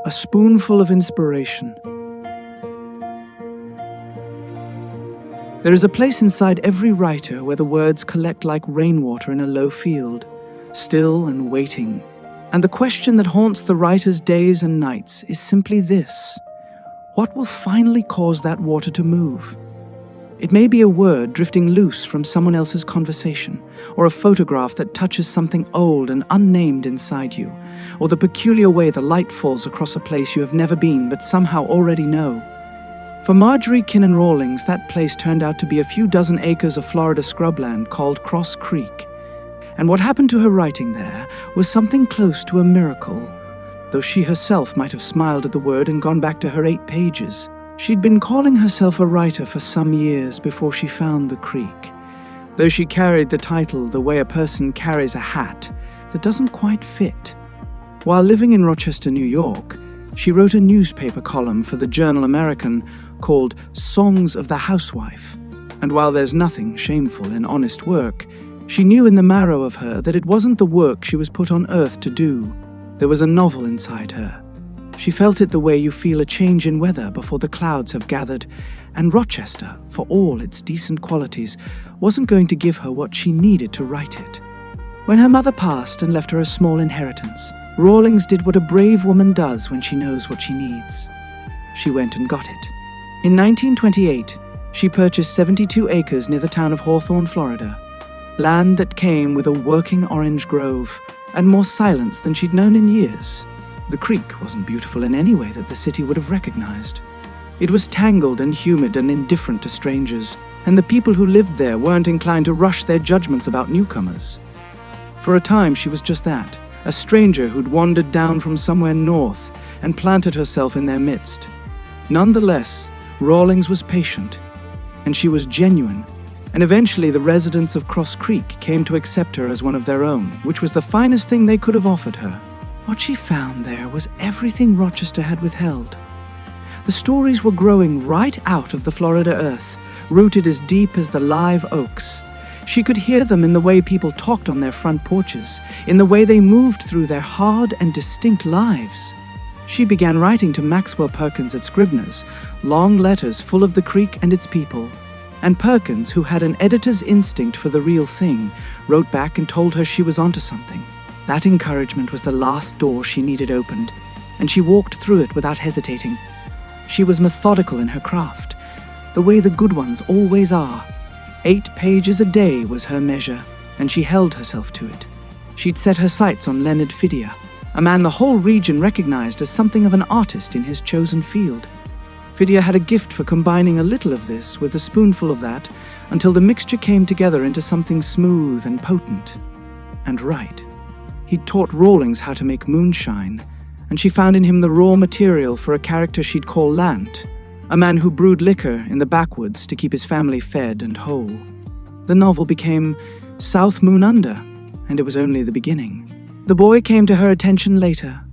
A Spoonful of Inspiration. There is a place inside every writer where the words collect like rainwater in a low field, still and waiting. And the question that haunts the writer's days and nights is simply this: what will finally cause that water to move? It may be a word drifting loose from someone else's conversation, or a photograph that touches something old and unnamed inside you, or the peculiar way the light falls across a place you have never been but somehow already know. For Marjorie Kinnan Rawlings, that place turned out to be a few dozen acres of Florida scrubland called Cross Creek. And what happened to her writing there was something close to a miracle. Though she herself might have smiled at the word and gone back to her 8 pages, she'd been calling herself a writer for some years before she found the creek. Though she carried the title the way a person carries a hat that doesn't quite fit. While living in Rochester, New York, she wrote a newspaper column for the Journal American called Songs of the Housewife. And while there's nothing shameful in honest work, she knew in the marrow of her that it wasn't the work she was put on earth to do. There was a novel inside her. She felt it the way you feel a change in weather before the clouds have gathered, and Rochester, for all its decent qualities, wasn't going to give her what she needed to write it. When her mother passed and left her a small inheritance, Rawlings did what a brave woman does when she knows what she needs. She went and got it. In 1928, she purchased 72 acres near the town of Hawthorne, Florida, land that came with a working orange grove and more silence than she'd known in years. The creek wasn't beautiful in any way that the city would have recognized. It was tangled and humid and indifferent to strangers, and the people who lived there weren't inclined to rush their judgments about newcomers. For a time, she was just that, a stranger who'd wandered down from somewhere north and planted herself in their midst. Nonetheless, Rawlings was patient, and she was genuine, and eventually the residents of Cross Creek came to accept her as one of their own, which was the finest thing they could have offered her. What she found there was everything Rochester had withheld. The stories were growing right out of the Florida earth, rooted as deep as the live oaks. She could hear them in the way people talked on their front porches, in the way they moved through their hard and distinct lives. She began writing to Maxwell Perkins at Scribner's, long letters full of the creek and its people. And Perkins, who had an editor's instinct for the real thing, wrote back and told her she was onto something. That encouragement was the last door she needed opened, and she walked through it without hesitating. She was methodical in her craft, the way the good ones always are. 8 pages a day was her measure, and she held herself to it. She'd set her sights on Leonard Fidia, a man the whole region recognized as something of an artist in his chosen field. Fidia had a gift for combining a little of this with a spoonful of that until the mixture came together into something smooth and potent and right. He'd taught Rawlings how to make moonshine, and she found in him the raw material for a character she'd call Lant, a man who brewed liquor in the backwoods to keep his family fed and whole. The novel became South Moon Under, and it was only the beginning. The boy came to her attention later,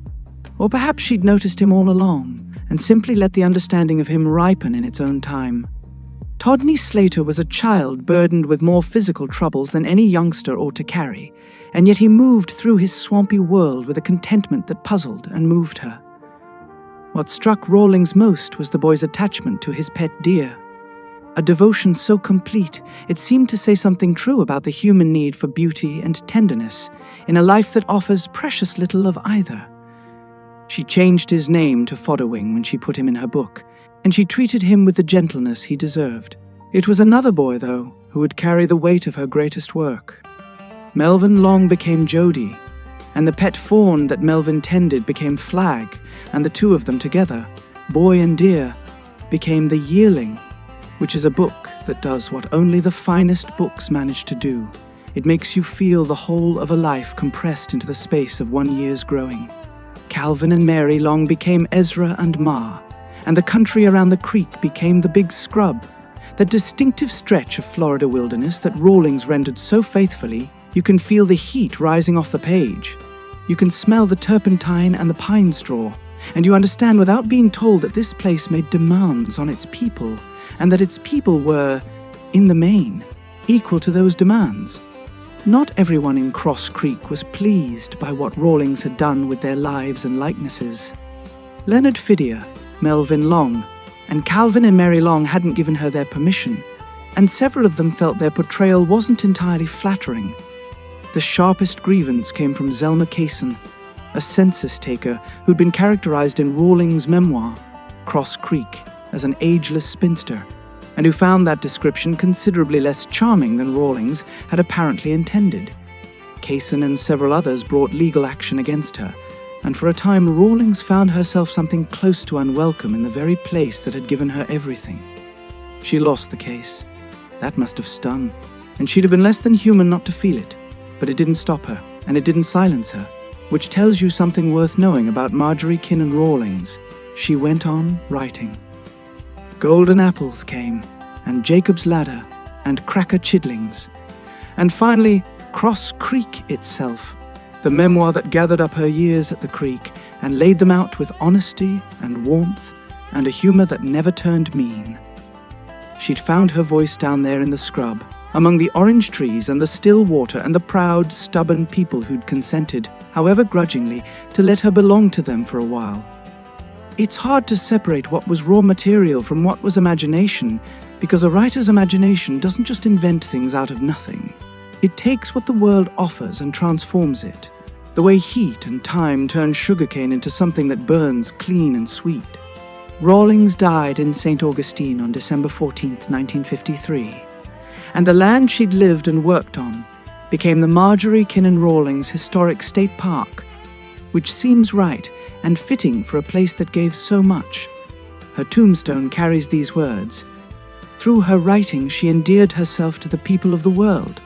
or perhaps she'd noticed him all along and simply let the understanding of him ripen in its own time. Todney Slater was a child burdened with more physical troubles than any youngster ought to carry, and yet he moved through his swampy world with a contentment that puzzled and moved her. What struck Rawlings most was the boy's attachment to his pet deer. A devotion so complete, it seemed to say something true about the human need for beauty and tenderness in a life that offers precious little of either. She changed his name to Fodderwing when she put him in her book, and she treated him with the gentleness he deserved. It was another boy, though, who would carry the weight of her greatest work. Melvin Long became Jody, and the pet fawn that Melvin tended became Flag, and the two of them together, boy and deer, became The Yearling, which is a book that does what only the finest books manage to do. It makes you feel the whole of a life compressed into the space of 1 year's growing. Calvin and Mary Long became Ezra and Ma, and the country around the creek became the Big Scrub, that distinctive stretch of Florida wilderness that Rawlings rendered so faithfully. You can feel the heat rising off the page. You can smell the turpentine and the pine straw, and you understand without being told that this place made demands on its people, and that its people were, in the main, equal to those demands. Not everyone in Cross Creek was pleased by what Rawlings had done with their lives and likenesses. Leonard Fidia, Melvin Long, and Calvin and Mary Long hadn't given her their permission, and several of them felt their portrayal wasn't entirely flattering. The sharpest grievance came from Zelma Kaysen, a census taker who'd been characterized in Rawlings' memoir, Cross Creek, as an ageless spinster, and who found that description considerably less charming than Rawlings had apparently intended. Kaysen and several others brought legal action against her, and for a time Rawlings found herself something close to unwelcome in the very place that had given her everything. She lost the case. That must have stung, and she'd have been less than human not to feel it. But it didn't stop her, and it didn't silence her, which tells you something worth knowing about Marjorie Kinnan Rawlings. She went on writing. Golden Apples came, and Jacob's Ladder, and Cracker Chidlings, and finally Cross Creek itself, the memoir that gathered up her years at the creek and laid them out with honesty and warmth and a humor that never turned mean. She'd found her voice down there in the scrub, among the orange trees and the still water and the proud, stubborn people who'd consented, however grudgingly, to let her belong to them for a while. It's hard to separate what was raw material from what was imagination, because a writer's imagination doesn't just invent things out of nothing. It takes what the world offers and transforms it, the way heat and time turn sugarcane into something that burns clean and sweet. Rawlings died in St. Augustine on December 14, 1953, and the land she'd lived and worked on became the Marjorie Kinnan Rawlings Historic State Park, which seems right and fitting for a place that gave so much. Her tombstone carries these words: "Through her writing, she endeared herself to the people of the world."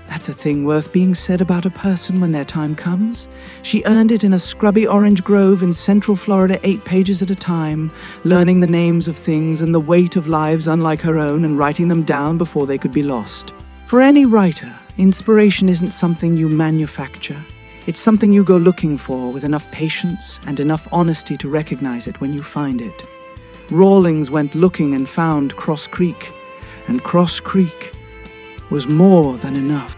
That's a thing worth being said about a person when their time comes. She earned it in a scrubby orange grove in central Florida 8 pages at a time, learning the names of things and the weight of lives unlike her own and writing them down before they could be lost. For any writer, inspiration isn't something you manufacture. It's something you go looking for with enough patience and enough honesty to recognize it when you find it. Rawlings went looking and found Cross Creek, and Cross Creek was more than enough.